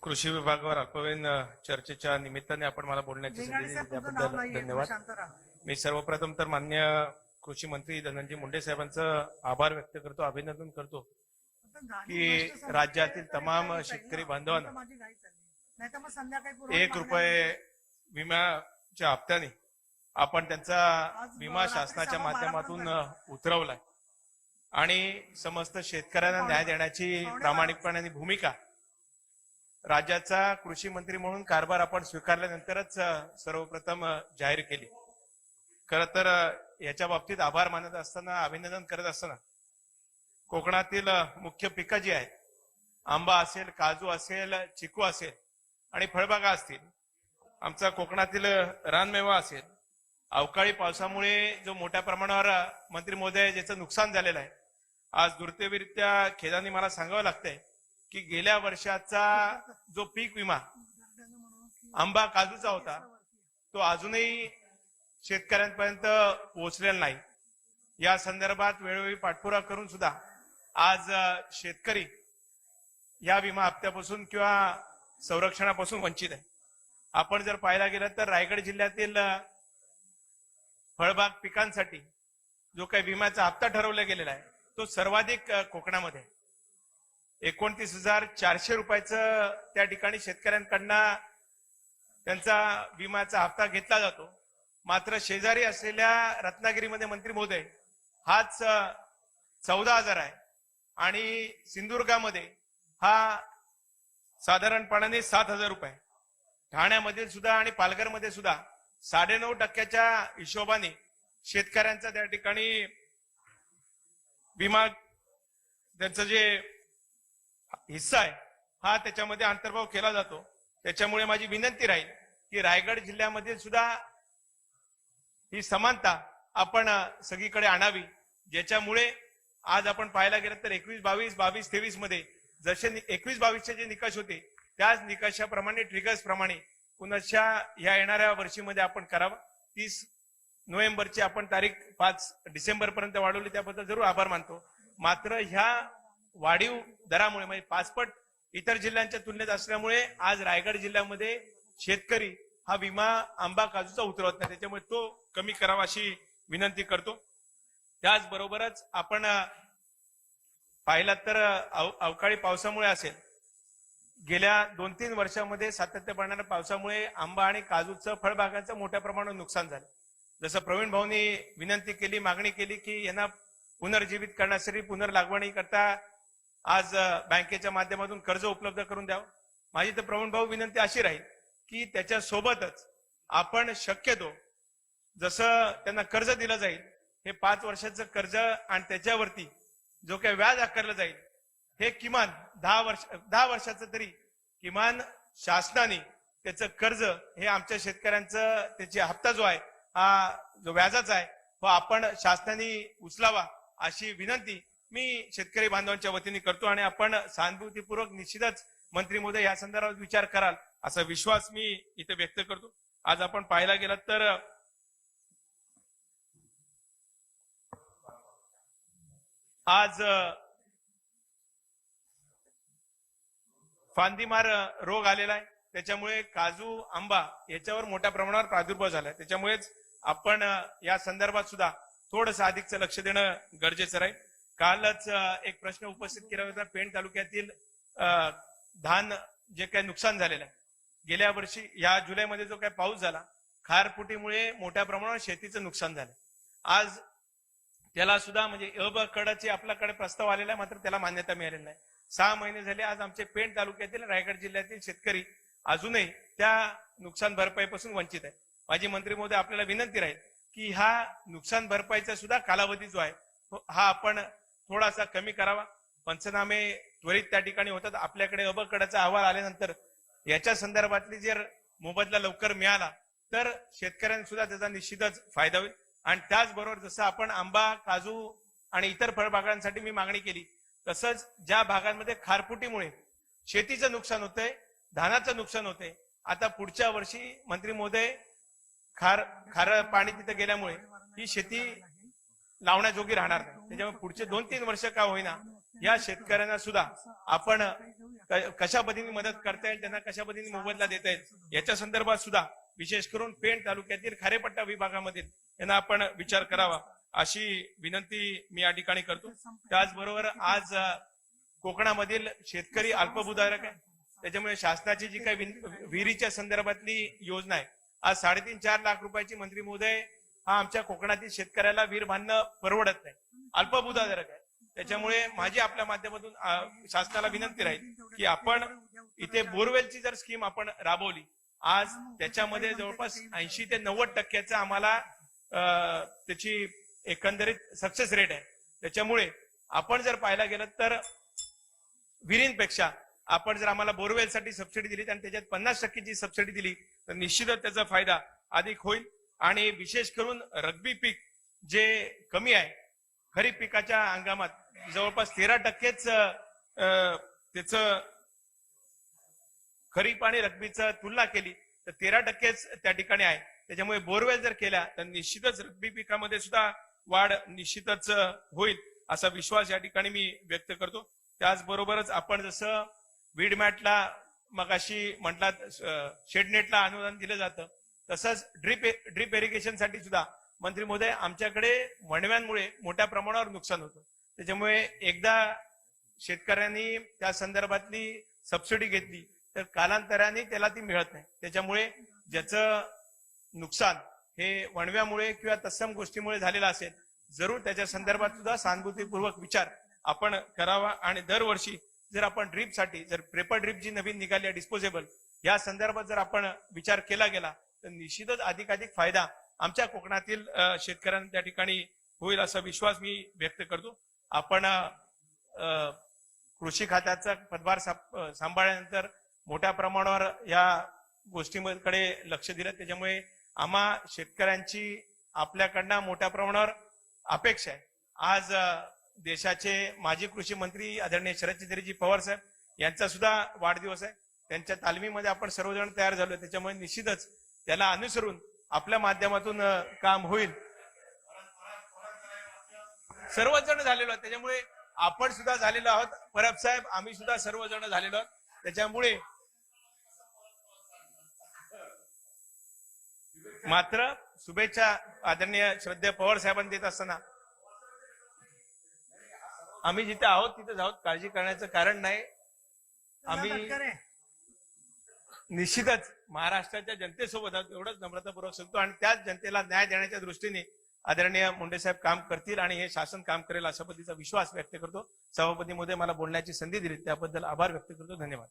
कृषी विभागावर अल्पवयीन चर्चेच्या निमित्ताने आपण मला बोलण्याची संधी दिली त्याबद्दल धन्यवाद। मी सर्वप्रथम तर माननीय कृषी मंत्री धनंजय मुंडे साहेबांचं आभार व्यक्त करतो, अभिनंदन करतो की राज्यातील तमाम शेतकरी बांधवांना ₹1 विम्याच्या हप्त्याने आपण त्यांचा विमा शासनाच्या माध्यमातून उतरवलाय आणि समस्त शेतकऱ्यांना न्याय देण्याची प्रामाणिकपणाने भूमिका राज्याचा कृषी मंत्री म्हणून कारभार आपण स्वीकारल्यानंतरच सर्वप्रथम जाहीर केली। खरं तर याच्या बाबतीत आभार मानत असताना, अभिनंदन करत असताना कोकणातील मुख्य पिकं जी आहेत, आंबा असेल, काजू असेल, चिकू असेल आणि फळबागा असतील, आमचा कोकणातील रानमेवा असेल, अवकाळी पावसामुळे जो मोठ्या प्रमाणावर मंत्री महोदय ज्याचं नुकसान झालेलं आहे, आज दुर्दैवीरित्या खेदाने मला सांगावं लागतंय की गेल्या वर्षाचा जो पीक विमा आंबा काजूचा होता तो अजूनही शेतकऱ्यांपर्यंत पोहोचलेला नाही। या संदर्भात वेळोवेळी पाठपुरावा करून सुद्धा आज शेतकरी या विमा हप्त्यापासून किंवा संरक्षणापासून वंचित आहे। आपण जर पाहायला गेलं तर रायगड जिल्ह्यातील फळबाग पिकांसाठी जो काही विम्याचा हप्ता ठरवला गेलेला आहे तो सर्वाधिक कोकणामध्ये 29,400 रुपयाचं त्या ठिकाणी शेतकऱ्यांकडनं त्यांचा विम्याचा हप्ता घेतला जातो। मात्र शेजारी असलेल्या रत्नागिरीमध्ये मंत्री महोदय हाच 14,000 आहे आणि सिंधुदुर्गामध्ये हा साधारणपणाने 7,000 रुपये, ठाण्यामध्ये सुद्धा आणि पालघरमध्ये सुद्धा 9.5% हिशोबाने शेतकऱ्यांचा त्या ठिकाणी विमा त्यांचं जे हिस्सा आहे हा त्याच्यामध्ये अंतर्भाव केला जातो। त्याच्यामुळे माझी विनंती राहील की रायगड जिल्ह्यामध्ये सुद्धा ही समानता आपण सगळीकडे आणावी, ज्याच्यामुळे आज आपण पाहायला गेलं तर 21-22, 22-23 मध्ये जसे 21-22चे जे निकष होते त्याच निकषाप्रमाणे, ट्रिगर्स प्रमाणे पुनश्च या येणाऱ्या वर्षीमध्ये आपण करावं। 30 नोव्हेंबरची आपण तारीख 5 डिसेंबर पर्यंत वाढवली, त्याबद्दल जरूर आभार मानतो। मात्र ह्या वाढीव दरामुळे म्हणजे 5 पट इतर जिल्ह्यांच्या तुलनेत असल्यामुळे आज रायगड जिल्ह्यामध्ये शेतकरी हा विमा आंबा काजूचा उतरवत नाही, त्याच्यामुळे तो कमी करावा अशी विनंती करतो। त्याचबरोबरच आपण पाहिलात तर अवकाळी पावसामुळे असेल, गेल्या 2-3 वर्षांमध्ये सातत्य पडणाऱ्या पावसामुळे आंबा आणि काजूचं फळबागांचं मोठ्या प्रमाणावर नुकसान झालं। जसं प्रवीण भाऊनी विनंती केली, मागणी केली की यांना पुनर्जीवित करण्यासाठी, पुनर्लागवणी करता आज बँकेच्या माध्यमातून कर्ज उपलब्ध करून द्यावं। माझी तर प्रवीण भाऊ विनंती अशी राहील की त्याच्या सोबतच आपण शक्यतो जसं त्यांना कर्ज दिलं जाईल, हे 5 वर्षाचं कर्ज आणि त्याच्यावरती जो काही व्याज आकारलं जाईल हे किमान 10 वर्षाचं तरी किमान शासनाने त्याचं कर्ज हे आमच्या शेतकऱ्यांचं त्याचे हप्ता जो आहे हा जो व्याजाचा आहे तो आपण शासनाने उचलावा अशी विनंती मी शेतकरी बांधवांच्या वतीने करतो आणि आपण सहानुभूतीपूर्वक निश्चितच मंत्री महोदय या संदर्भात विचार कराल असा विश्वास मी इथे व्यक्त करतो। आज आपण पाहायला गेलात तर आज फांदीमार रोग आलेला आहे, त्याच्यामुळे काजू, आंबा याच्यावर मोठ्या प्रमाणावर प्रादुर्भाव झालाय। त्याच्यामुळेच आपण या संदर्भात सुद्धा थोडंसं अधिकचं लक्ष देणं गरजेचं राहील। कालच एक प्रश्न उपस्थित केला होता, पेण तालुक्यातील धान जे काही नुकसान झालेलं आहे, गेल्या वर्षी या जुलैमध्ये जो काही पाऊस झाला, खारफुटीमुळे मोठ्या प्रमाणावर शेतीचं नुकसान झालं। आज त्याला सुद्धा म्हणजे कडचे आपल्याकडे प्रस्ताव आलेला आहे, मात्र त्याला मान्यता मिळालेली नाही। 6 महिने झाले आज आमचे पेण तालुक्यातील, रायगड जिल्ह्यातील शेतकरी अजूनही त्या नुकसान भरपाईपासून वंचित आहे। माझी मंत्री महोदय आपल्याला विनंती राहील की हा नुकसान भरपाईचा सुद्धा कालावधी जो आहे हा आपण थोडासा कमी करावा। पंचनामे त्वरित त्या ठिकाणी होतात। आपल्याकडे कडचा अहवाल आल्यानंतर याच्या संदर्भातली जर मोबदला लवकर मिळाला तर शेतकऱ्यांना सुद्धा त्याचा निश्चितच फायदा होईल। आणि त्याचबरोबर जसं आपण आंबा, काजू आणि इतर फळबागांसाठी मी मागणी केली, तसंच ज्या भागांमध्ये खारफुटीमुळे शेतीचं नुकसान होतंय, धानाचं नुकसान होतंय, आता पुढच्या वर्षी मंत्री महोदय खार पाणी तिथे गेल्यामुळे ही शेती लावण्याजोगी राहणार नाही। त्याच्यामुळे पुढचे 2-3 वर्ष का होईना या शेतकऱ्यांना सुद्धा आपण कशा पद्धतीने मदत करता येईल, त्यांना कशा पद्धतीने मोबदला देता येईल याच्या संदर्भात सुद्धा विशेष करून पेण तालुक्यातील खारेपट्टा विभागामधील यांना आपण विचार करावा अशी विनंती मी या ठिकाणी करतो. त्याचबरोबर आज कोकणामधील शेतकरी अल्पभूधारक आहे, त्याच्यामुळे शासनाची जी काही विहिरीच्या संदर्भातली योजना आहे, आज 3.5-4 लाख रुपयाची मंत्री महोदय हा आमच्या कोकणातील शेतकऱ्याला विहीर बांधणं परवडत नाही, अल्पभूधारक आहे. त्याच्यामुळे माझी आपल्या माध्यमातून शासनाला विनंती राहील की आपण इथे बोरवेलची जर स्कीम आपण राबवली, आज त्याच्यामध्ये जवळपास 80 ते 90% आम्हाला त्याची एकंदरीत सक्सेस रेट आहे. त्याच्यामुळे आपण जर पाहायला गेलं तर विहिरींपेक्षा आपण जर आम्हाला बोरवेलसाठी सबसिडी दिली आणि त्याच्यात 50% सबसिडी दिली तर निश्चितच त्याचा फायदा अधिक होईल. आणि विशेष करून रब्बी पीक जे कमी आहे, खरीप पिकाच्या हंगामात जवळपास 13%च त्याचं खरीप आणि रब्बीचं तुलना केली तर 13%च त्या ठिकाणी आहे. त्याच्यामुळे बोरवेल जर केल्या तर निश्चितच रब्बी पिकामध्ये सुद्धा वाढ निश्चितच होईल असा विश्वास या ठिकाणी मी व्यक्त करतो. त्याचबरोबरच आपण जसं वीडमॅटला मगाशी म्हटलात शेडनेटला अनुदान दिलं जातं, तसंच ड्रीप इरिगेशनसाठी सुद्धा मंत्री महोदय आमच्याकडे वणव्यांमुळे मोठ्या प्रमाणावर नुकसान होतं. त्याच्यामुळे एकदा शेतकऱ्यांनी त्या संदर्भातली सबसिडी घेतली तर कालांतराने त्याला ती मिळत नाही. त्याच्यामुळे ज्याचं नुकसान हे वणव्यामुळे किंवा तत्सम गोष्टीमुळे झालेलं असेल, जरूर त्याच्या संदर्भात सुद्धा सहानुभूतीपूर्वक विचार आपण करावा. आणि दरवर्षी जर आपण ड्रीपसाठी जर पेपर ड्रीप जी नवीन निघाली आहे डिस्पोजेबल, या संदर्भात जर आपण विचार केला गेला तर निश्चितच अधिकाधिक फायदा आमच्या कोकणातील शेतकऱ्यांना त्या ठिकाणी होईल असा विश्वास मी व्यक्त करतो. आपण कृषी खात्याचा पदभार सांभाळल्यानंतर मोठ्या प्रमाणावर या गोष्टींकडे लक्ष दिलं. त्याच्यामुळे आम्हा शेतकऱ्यांची आपल्याकडनं मोठ्या प्रमाणावर अपेक्षा आहे. आज देशाचे माजी कृषी मंत्री आदरणीय शरदचंद्रजी पवार साहेब यांचा सुद्धा वाढदिवस आहे. त्यांच्या तालमीमध्ये आपण सर्वजण तयार झालो, त्याच्यामुळे निश्चितच त्याला अनुसरून आपल्या माध्यमातून काम होईल. सर्वच जण झालेलो आहोत, त्याच्यामुळे आपण सुद्धा झालेलो आहोत. परब साहेब आम्ही सुद्धा सर्वजण झालेलो आहोत. त्याच्यामुळे मात्र शुभेच्छा आदरणीय श्रद्धेय पवार साहेबांनी देत असताना आम्ही जिथे आहोत तिथेच आहोत, काळजी करण्याचं कारण नाही. आम्ही निश्चितच महाराष्ट्राच्या जनतेसोबत आहोत एवढंच नम्रतापूर्वक सांगतो. आणि त्याच जनतेला न्याय देण्याच्या दृष्टीने आदरणीय मुंडे साहेब काम करतील आणि हे शासन काम करेल अशा पद्धतीचा विश्वास व्यक्त करतो. सभापती महोदय मला बोलण्याची संधी दिली त्याबद्दल आभार व्यक्त करतो. धन्यवाद.